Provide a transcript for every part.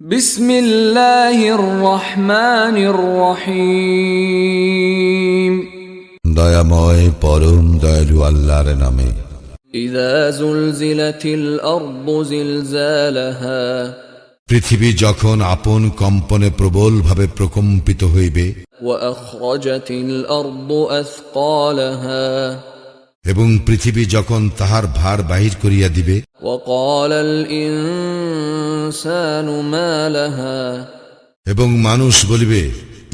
বিসমিল্লাহির রহমানির রহিম। দয়াময় পরম দয়ালু আল্লাহর নামে। ইযা যুলজিলাতিল আরদু জিলজালাহা, পৃথিবী যখন আপন কম্পনে প্রবলভাবে প্রকম্পিত হইবে, ওয়া আখরাজাতিল আরদু আথকালাহা, এবং পৃথিবী যখন তাহার ভার বাহির করিয়া দিবে, ওয়া ক্বালাল ইনসানু মা লাহা, এবং মানুষ বলিবে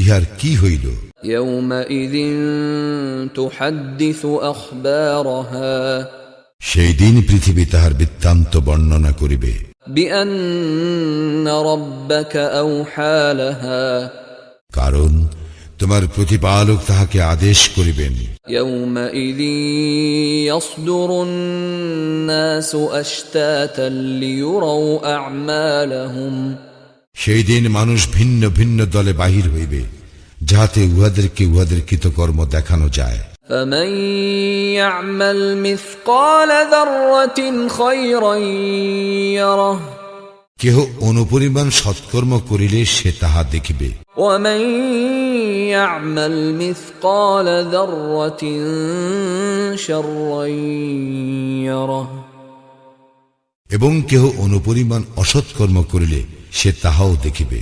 ইহার কি হইল। ইয়াওমাইযিন তুহাদ্দিসু আখবারাহা, সেই দিন পৃথিবী তাহার বৃত্তান্ত বর্ণনা করিবে। বিআন্না রাব্বাকা আওহা লাহা, কারণ তোমার প্রতিপালক তাহাকে আদেশ করিবেন। ইয়াওমাইযিন ইয়াসদুরুন নাসু আশতাতান লিয়ুরাউ আ'মালাহুম, সেই দিন মানুষ ভিন্ন ভিন্ন দলে বাহির হইবে, যাহাতে উহাদেরকে উহাদের কৃতকর্ম দেখানো যায়। فمن يعمل مثقال ذرة خيرا يره, কেহ অনুপরিমাণ সৎকর্ম করিলে সে তাহা দেখিবে, ومن يعمل مثقال ذرة شرا يره, এবং কেহ অনুপরিমাণ অসৎকর্ম করিলে সে তাহাও দেখিবে।